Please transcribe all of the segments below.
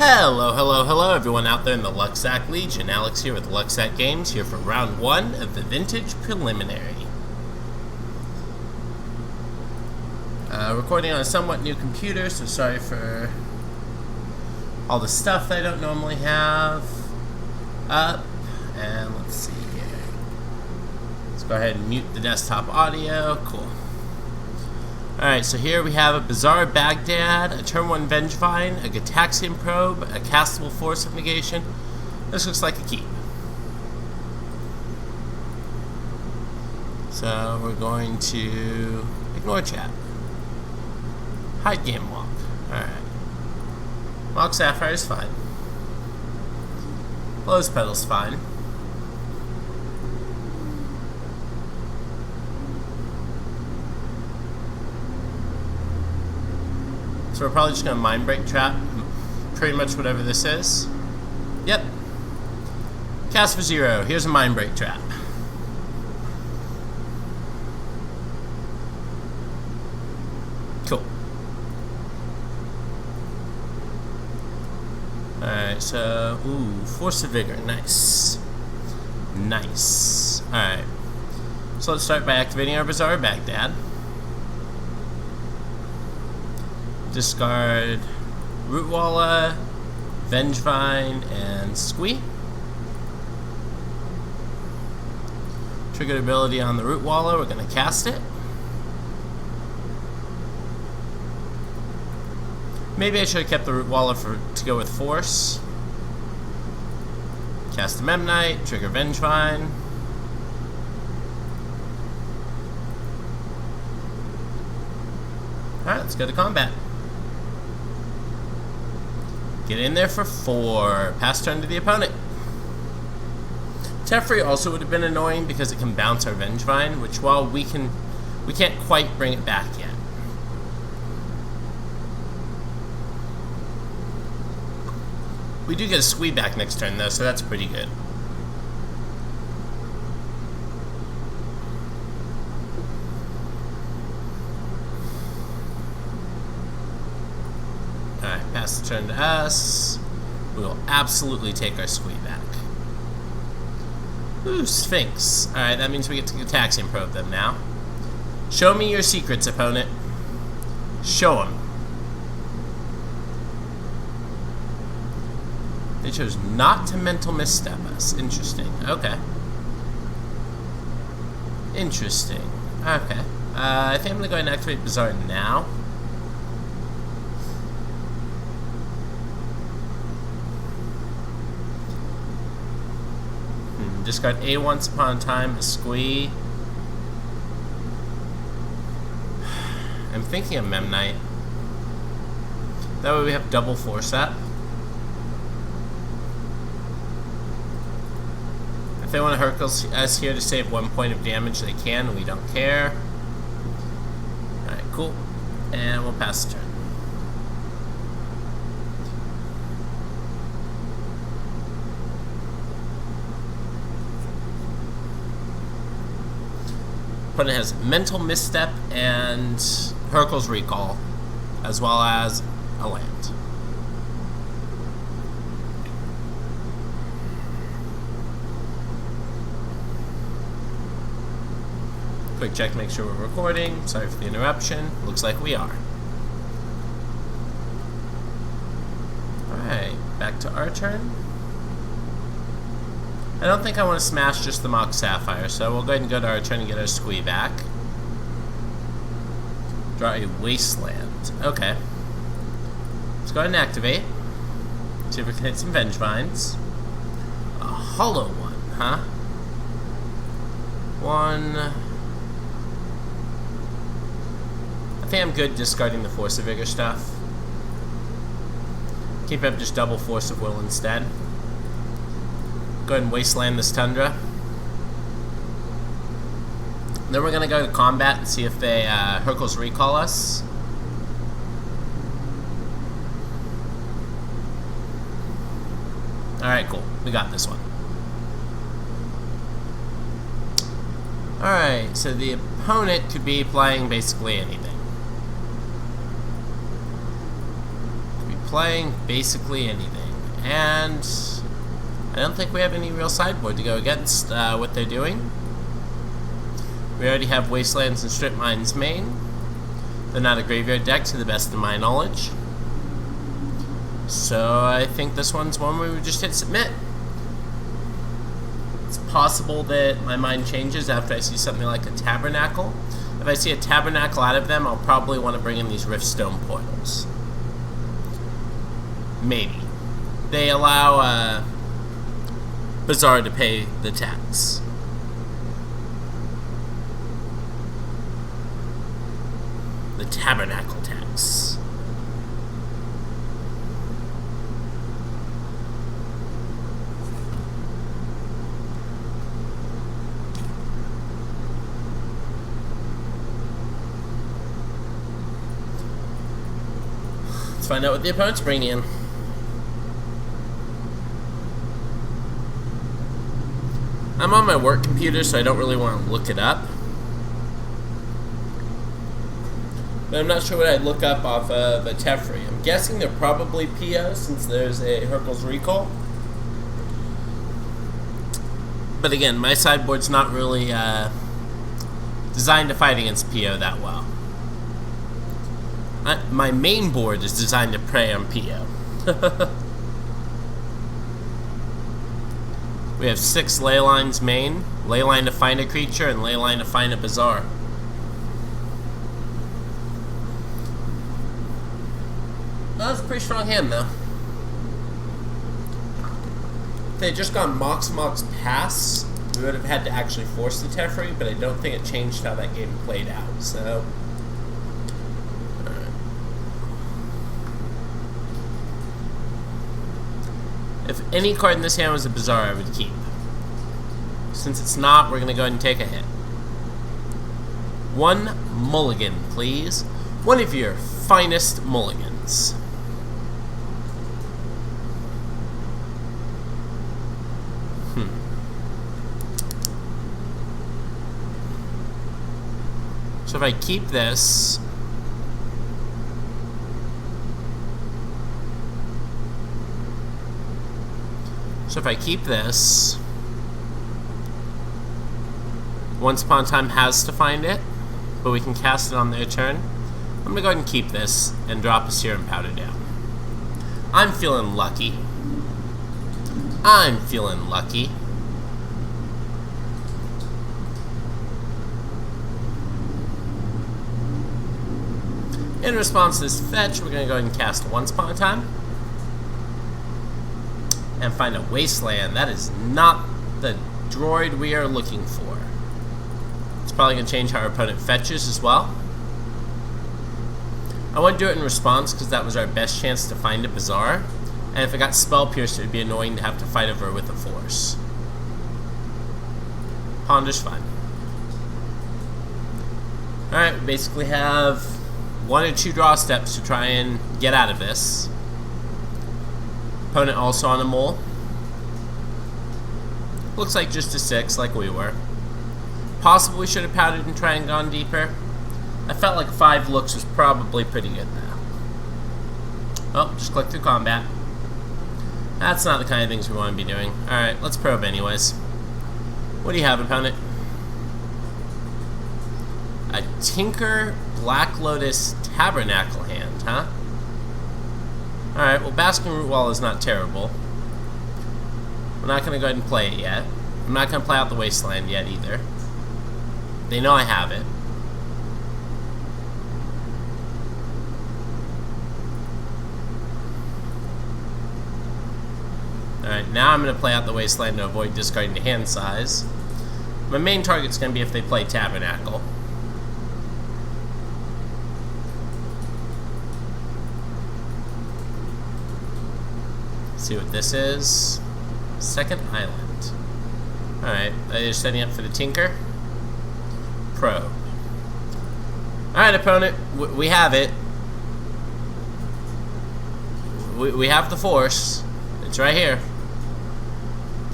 Hello everyone out there in the Lucksack Legion. Alex here with Lucksack Games, here for round 1 of the Vintage Preliminary. Recording on a somewhat new computer, so sorry for all the stuff that I don't normally have up. And let's see here. Let's go ahead and mute the desktop audio. Cool. Alright, so here we have a Bizarre Baghdad, a Turn 1 Vengevine, a Gataxian Probe, a Castable Force of Negation. This looks like a keep. So we're going to ignore chat. Hide game walk. Alright. Mock Sapphire is fine. Close Pedal's fine. So we're probably just going to Mind Break Trap pretty much whatever this is. Yep. Cast for 0. Here's a Mind Break Trap. Cool. Alright, so... Ooh, Force of Vigor. Nice. Nice. Alright. So let's start by activating our Bizarre Baghdad. Discard Rootwalla, Vengevine, and Squee. Triggered ability on the Rootwalla, we're going to cast it. Maybe I should have kept the Rootwalla to go with Force. Cast a Memnite, trigger Vengevine. Alright, let's go to combat. Get in there for 4. Pass turn to the opponent. Teferi also would have been annoying because it can bounce our Vengevine, which while we can't quite bring it back yet. We do get a Squee back next turn though, so that's pretty good. Alright, pass the turn to us. We will absolutely take our Squee back. Ooh, Sphinx. Alright, that means we get to Gataxian Probe them now. Show me your secrets, opponent. Show them. They chose not to mental misstep us. Interesting. Okay. Interesting. Okay. I think I'm going to go ahead and activate Bizarre now. Discard a once upon a time, a Squee. I'm thinking of Memnite. That way we have double Force up. If they want to hurl us here to save 1 point of damage, they can. We don't care. Alright, cool. And we'll pass the turn. Opponent has Mental Misstep and Hurkyl's Recall, as well as a land. Quick check to make sure we're recording. Sorry for the interruption. Looks like we are. Alright, back to our turn. I don't think I want to smash just the Mock Sapphire, so we'll go ahead and go to our turn and get our Squee back. Draw a Wasteland. Okay. Let's go ahead and activate. See if we can hit some Vengevines. A hollow one, huh? One. I think I'm good discarding the Force of Vigor stuff. Keep up just double Force of Will instead. Go ahead and Wasteland this Tundra. Then we're going to go to combat and see if they Hurkyl's Recall us. Alright, cool. We got this one. Alright, so the opponent could be playing basically anything. play basically anything. And I don't think we have any real sideboard to go against what they're doing. We already have Wastelands and Strip Mines main. They're not a graveyard deck to the best of my knowledge. So I think this one's one where we just hit submit. It's possible that my mind changes after I see something like a Tabernacle. If I see a Tabernacle out of them, I'll probably want to bring in these Riftstone Portals. Maybe. They allow Bazaar to pay the tax. The Tabernacle tax. Let's find out what the opponent's bringing in. I'm on my work computer, so I don't really want to look it up. But I'm not sure what I'd look up off of a Teferi. I'm guessing they're probably PO, since there's a Hurkyl's Recall. But again, my sideboard's not really designed to fight against PO that well. My main board is designed to prey on PO. We have 6 Leylines main. Leyline to find a creature, and Leyline to find a Bazaar. That was a pretty strong hand, though. If they had just gone Mox Pass, we would have had to actually force the Teferi, but I don't think it changed how that game played out, so... Alright. If any card in this hand was a Bazaar, I would keep. Since it's not, we're going to go ahead and take a hit. 1 mulligan, please. One of your finest mulligans. So if I keep this, Once Upon a Time has to find it, but we can cast it on their turn. I'm gonna go ahead and keep this and drop a Serum Powder down. I'm feeling lucky. In response to this fetch, we're going to go ahead and cast Once Upon a Time. And find a Wasteland. That is not the droid we are looking for. It's probably going to change how our opponent fetches as well. I want to do it in response because that was our best chance to find a Bazaar. And if it got Spell Pierced, it would be annoying to have to fight over with a Force. Ponder's fine. Alright, we basically have 1 or 2 draw steps to try and get out of this. Opponent also on a mole. Looks like just a 6, like we were. Possibly we should have pouted and tried and gone deeper. I felt like 5 looks was probably pretty good now. Oh, just click through combat. That's not the kind of things we want to be doing. Alright, let's probe anyways. What do you have, opponent? A Tinker Black Lotus Tabernacle hand, huh? Alright, well, Basking Root Wall is not terrible. We're not going to go ahead and play it yet. I'm not going to play out the Wasteland yet either. They know I have it. Alright, now I'm going to play out the Wasteland to avoid discarding the hand size. My main target's going to be if they play Tabernacle. See what this is. Second Island. Alright, they're setting up for the Tinker. Probe. Alright, opponent, we have it. We have the Force. It's right here.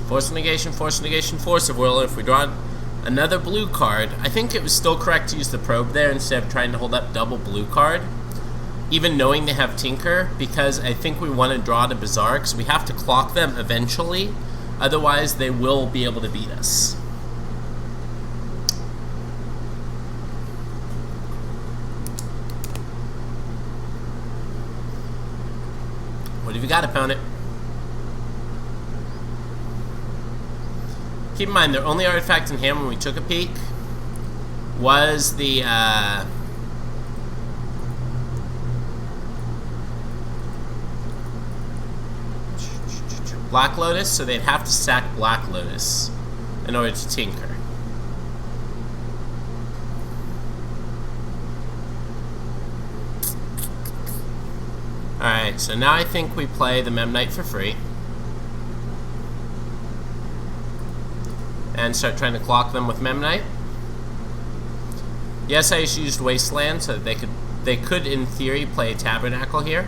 Force of Negation, Force of Negation, Force of Will. If we draw another blue card, I think it was still correct to use the Probe there instead of trying to hold up double blue card. even knowing they have Tinker, because I think we want to draw the Bazaar, because we have to clock them eventually. Otherwise, they will be able to beat us. What have you got, opponent? Keep in mind, their only artifact in hand when we took a peek was the Black Lotus, so they'd have to sack Black Lotus in order to tinker. Alright, so now I think we play the Memnite for free. And start trying to clock them with Memnite. Yes, I just used Wasteland so that they could in theory play a Tabernacle here.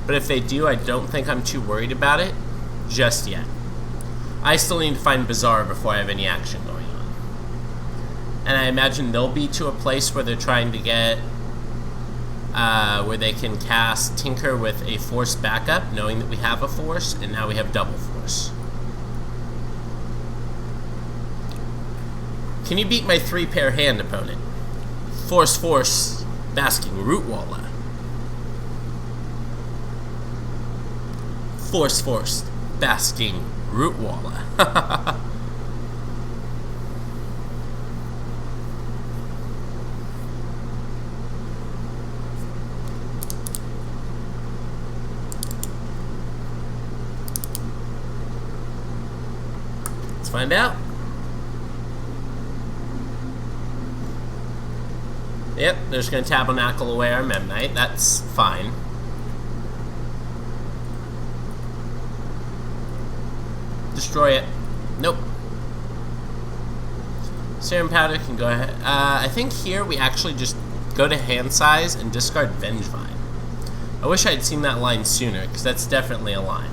But if they do, I don't think I'm too worried about it just yet. I still need to find Bazaar before I have any action going on. And I imagine they'll be to a place where they're trying to get where they can cast Tinker with a Force backup, knowing that we have a Force, and now we have double Force. Can you beat my 3-pair hand, opponent? Force, Basking Rootwalla. Force, Basking Rootwalla. Let's find out. Yep, they're just going to Tabernacle away our Memnite. That's fine. Destroy it. Nope. Serum Powder can go ahead. I think here we actually just go to hand size and discard Vengevine. I wish I'd seen that line sooner, because that's definitely a line.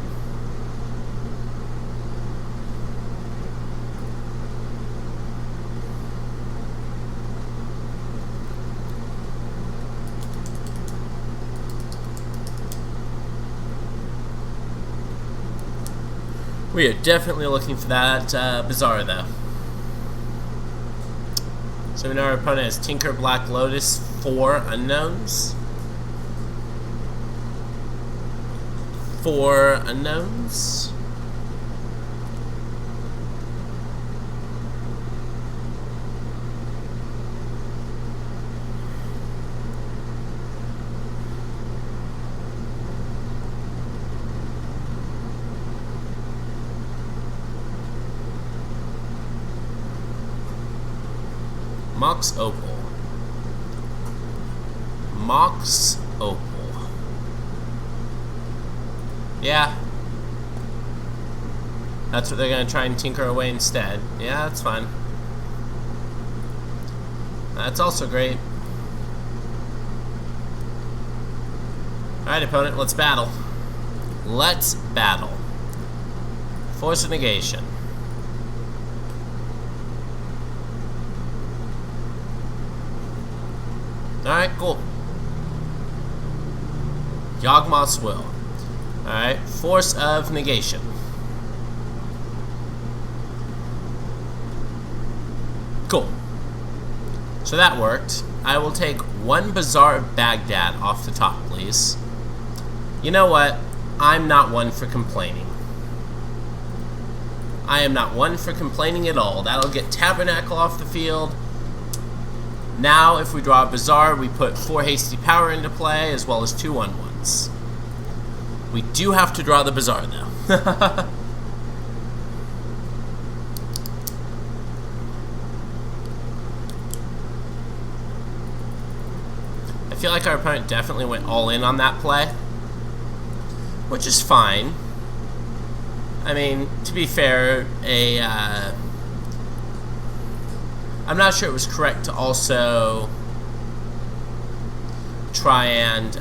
We are definitely looking for that Bazaar, though. So now our opponent has Tinker, Black Lotus, 4 unknowns. 4 unknowns. Mox Opal. Mox Opal. Yeah. That's what they're going to try and tinker away instead. Yeah, that's fine. That's also great. Alright, opponent, let's battle. Let's battle. Force of Negation. Alright, cool. Yawgmoth's Will. Alright, Force of Negation. Cool. So that worked. I will take 1 Bazaar of Baghdad off the top, please. You know what? I'm not one for complaining. I am not one for complaining at all. That'll get Tabernacle off the field. Now, if we draw a Bazaar, we put 4 Hasty Power into play, as well as 2 1/1s. We do have to draw the Bazaar, though. I feel like our opponent definitely went all in on that play, which is fine. I mean, to be fair, I'm not sure it was correct to also try and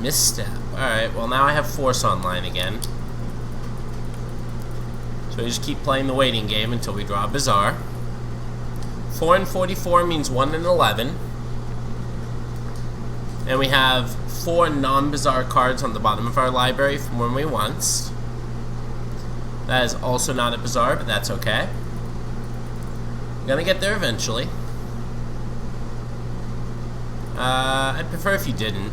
misstep. Alright, well now I have Force online again. So we just keep playing the waiting game until we draw a Bazaar. 4 and 44 means 1 and 11. And we have 4 non-bizarre cards on the bottom of our library from when we once. That is also not a bizarre, but that's okay. I'm gonna get there eventually. I'd prefer if you didn't.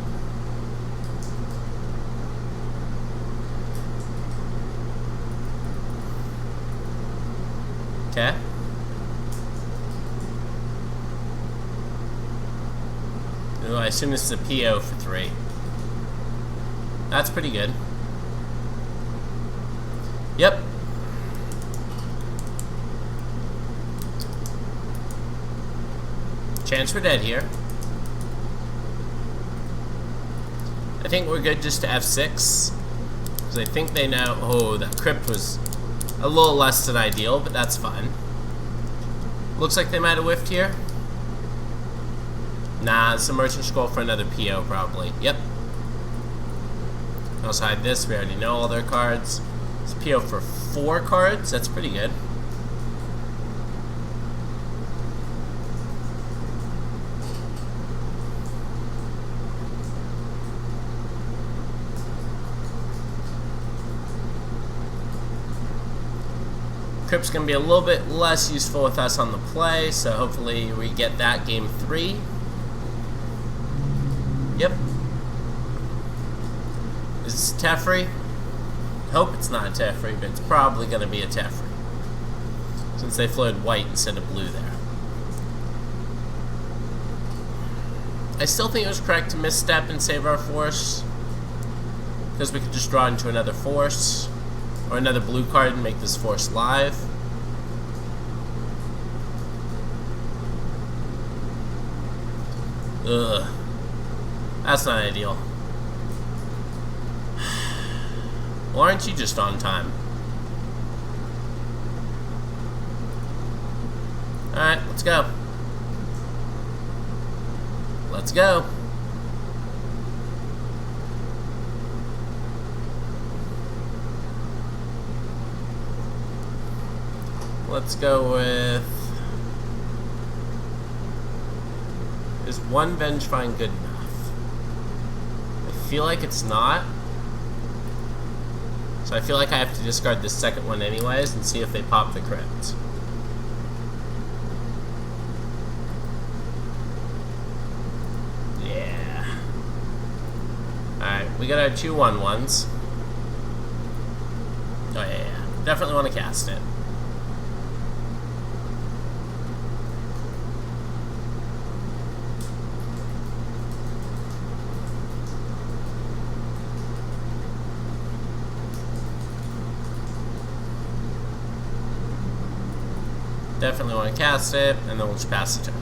Okay. Ooh, I assume this is a PO for 3. That's pretty good. Yep. Chance we're dead here. I think we're good just to F6. Because I think they know... Oh, that crypt was a little less than ideal, but that's fine. Looks like they might have whiffed here. Nah, it's a merchant scroll for another PO, probably. Yep. Also hide this. We already know all their cards. It's a PO for 4 cards. That's pretty good. Crypt's going to be a little bit less useful with us on the play, so hopefully we get that game 3. Yep. Is this Teferi? Hope it's not a Teferi, but it's probably going to be a Teferi, since they floated white instead of blue there. I still think it was correct to misstep and save our force, because we could just draw into another force. Or another blue card and make this force live. Ugh. That's not ideal. Well, aren't you just on time? Alright, let's go. Let's go. Let's go with... Is 1 Vengevine good enough? I feel like it's not. So I feel like I have to discard this second one anyways and see if they pop the crypt. Yeah. Alright, we got our 2 1/1s. Oh yeah. Definitely want to cast it. Definitely want to cast it, and then we'll just pass the turn.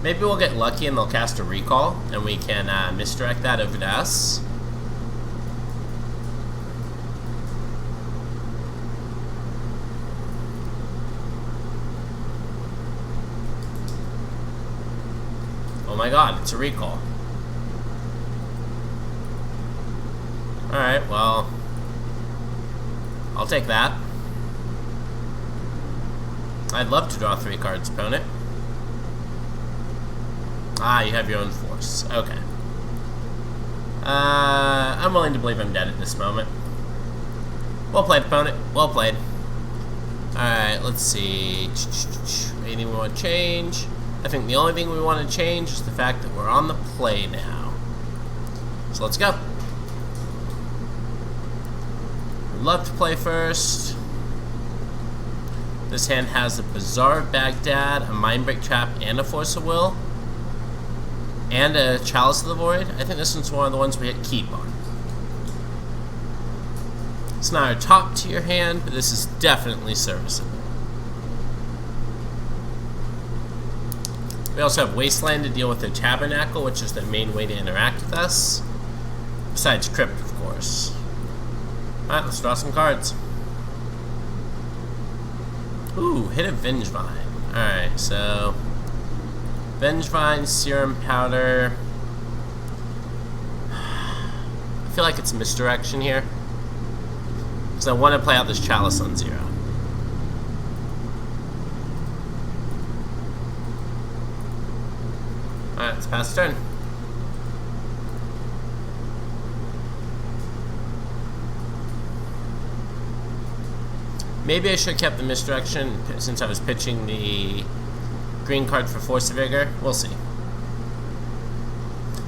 Maybe we'll get lucky and they'll cast a recall, and we can misdirect that over to us. Oh my god, it's a recall. Alright, well, I'll take that. I'd love to draw 3 cards, opponent. Ah, you have your own force. Okay. I'm willing to believe I'm dead at this moment. Well played, opponent. Well played. Alright, let's see. Anything we want to change? I think the only thing we want to change is the fact that we're on the play now. So let's go. We'd love to play first. This hand has a Bazaar of Baghdad, a Mindbreak Trap, and a Force of Will. And a Chalice of the Void. I think this one's one of the ones we hit keep on. It's not our top tier hand, but this is definitely serviceable. We also have Wasteland to deal with the Tabernacle, which is the main way to interact with us. Besides Crypt, of course. Alright, let's draw some cards. Ooh, hit a Vengevine. Alright, so... Vengevine, Serum Powder... I feel like it's misdirection here. Because I want to play out this Chalice on 0. Alright, let's pass turn. Maybe I should have kept the misdirection since I was pitching the green card for Force of Vigor. We'll see.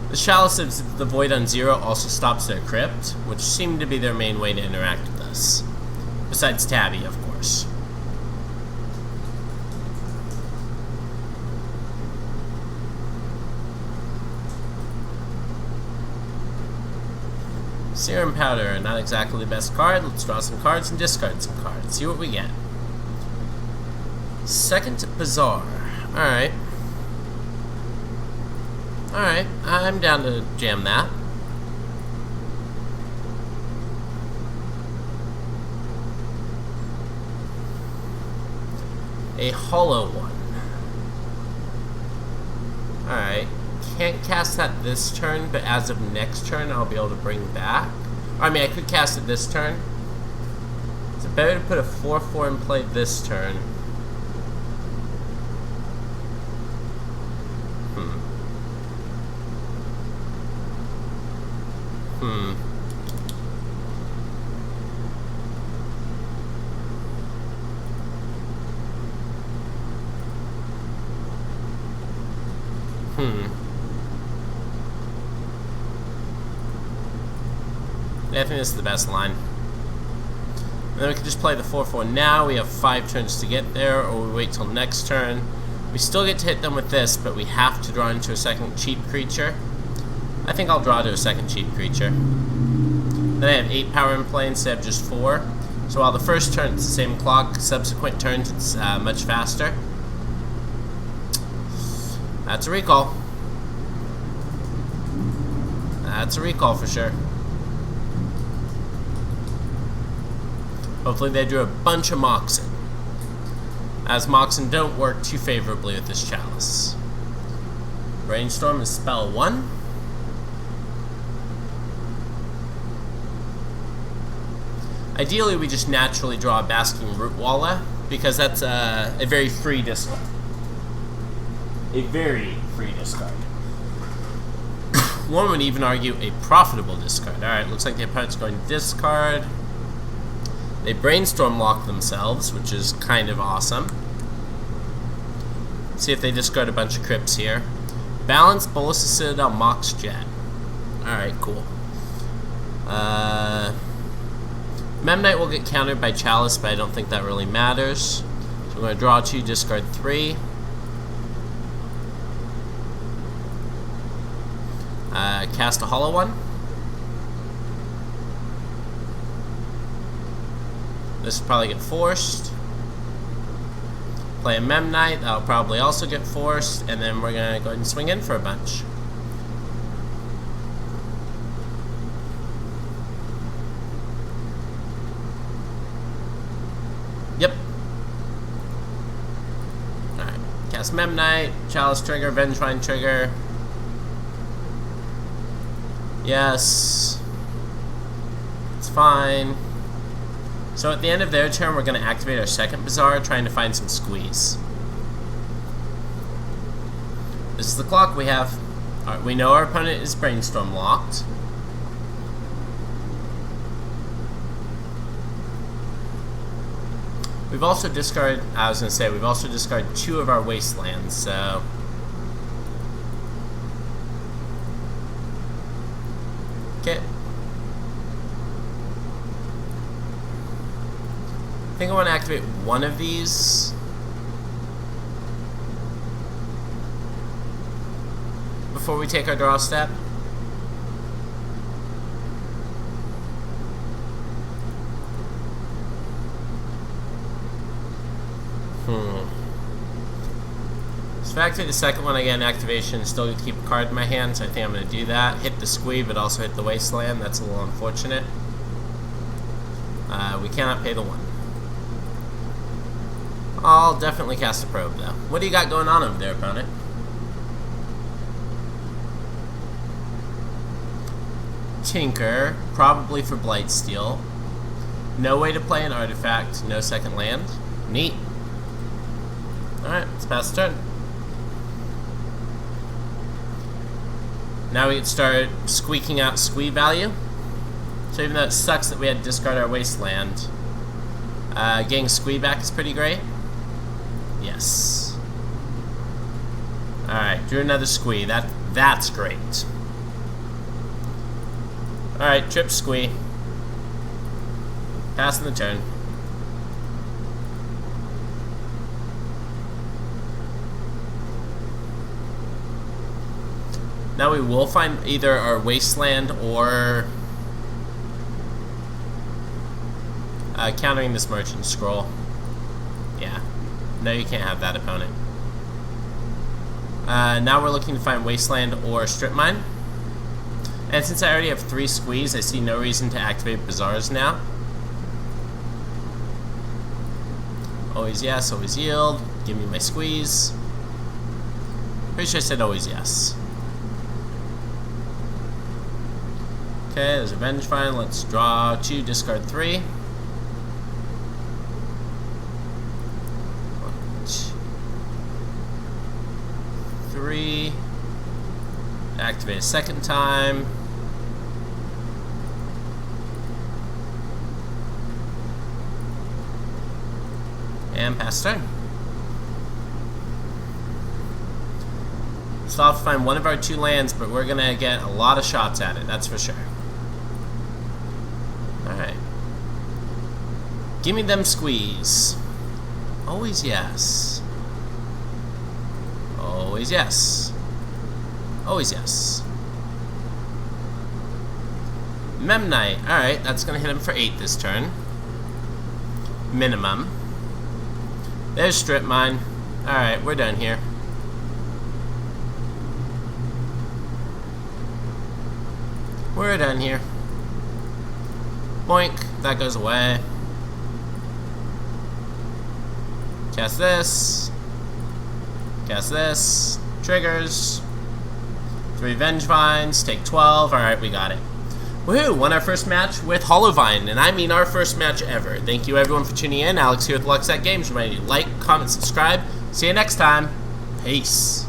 The Chalice of the Void on 0 also stops their Crypt, which seemed to be their main way to interact with us. Besides Tabby, of course. Serum Powder, not exactly the best card. Let's draw some cards and discard some cards. See what we get. Second Bazaar. Alright. Alright, I'm down to jam that. A hollow one. Alright. Can't cast that this turn, but as of next turn I'll be able to bring back. I mean, I could cast it this turn. Is it better to put a 4/4 in play this turn? I think this is the best line. And then we can just play the 4/4 now. We have 5 turns to get there, or we wait till next turn. We still get to hit them with this, but we have to draw into a second cheap creature. I think I'll draw to a second cheap creature. Then I have 8 power in play instead of just 4. So while the first turn it's the same clock, subsequent turns it's much faster. That's a recall. That's a recall for sure. Hopefully they drew a bunch of Moxen, as Moxen don't work too favorably with this Chalice. Brainstorm is spell 1. Ideally we just naturally draw a Basking Root Walla, because that's a very free discard. A very free discard. One would even argue a profitable discard. Alright, looks like the opponent's going to discard. They Brainstorm lock themselves, which is kind of awesome. See if they discard a bunch of Crypts here. Balance, Bolus of Citadel, Mox Jet. Alright, cool. Memnite will get countered by Chalice, but I don't think that really matters. So I'm going to draw 2, discard 3. Cast a hollow one. This will probably get forced. Play a Memnite, that'll probably also get forced, and then we're going to go ahead and swing in for a bunch. Yep. Alright, cast Memnite, Chalice trigger, Vengevine trigger. Yes. It's fine. So at the end of their turn, we're going to activate our second Bazaar, trying to find some squeeze. This is the clock we have. Alright, we know our opponent is Brainstorm locked. We've also discarded, we've also discarded 2 of our Wastelands, so... Okay. I think I want to activate one of these. Before we take our draw step. So if I activate the second one, I get an activation, still get to keep a card in my hand, so I think I'm going to do that. Hit the Squee, but also hit the Wasteland. That's a little unfortunate. We cannot pay the 1. I'll definitely cast a Probe, though. What do you got going on over there, opponent? Tinker, probably for Blightsteel. No way to play an artifact, no second land. Neat. Alright, let's pass the turn. Now we can start squeaking out squee value. So even though it sucks that we had to discard our Wasteland, getting squee back is pretty great. Yes. Alright, drew another squee. That's great. Alright, trip squee. Passing the turn. Now we will find either our Wasteland or countering this Merchant Scroll. Yeah. No, you can't have that opponent. Now we're looking to find Wasteland or Strip Mine. And since I already have 3 squeeze, I see no reason to activate Bazaars now. Always yes, always yield. Give me my squeeze. Pretty sure I said always yes. Okay, there's a HollowVine. Let's draw 2, discard 3. 1, 2, 3. Activate a second time. And pass turn. Still have to find one of our 2 lands, but we're gonna get a lot of shots at it, that's for sure. Alright. Give me them squeeze. Always yes. Always yes. Always yes. Memnite. Alright, that's gonna hit him for 8 this turn. Minimum. There's Strip Mine. Alright, we're done here. We're done here. Boink. That goes away. Cast this. Cast this. Triggers. 3 HollowVines. Take 12. Alright, we got it. Woohoo! Won our first match with HollowVine, and I mean our first match ever. Thank you everyone for tuning in. Alex here with Lucksack Games. Remember to like, comment, subscribe. See you next time. Peace.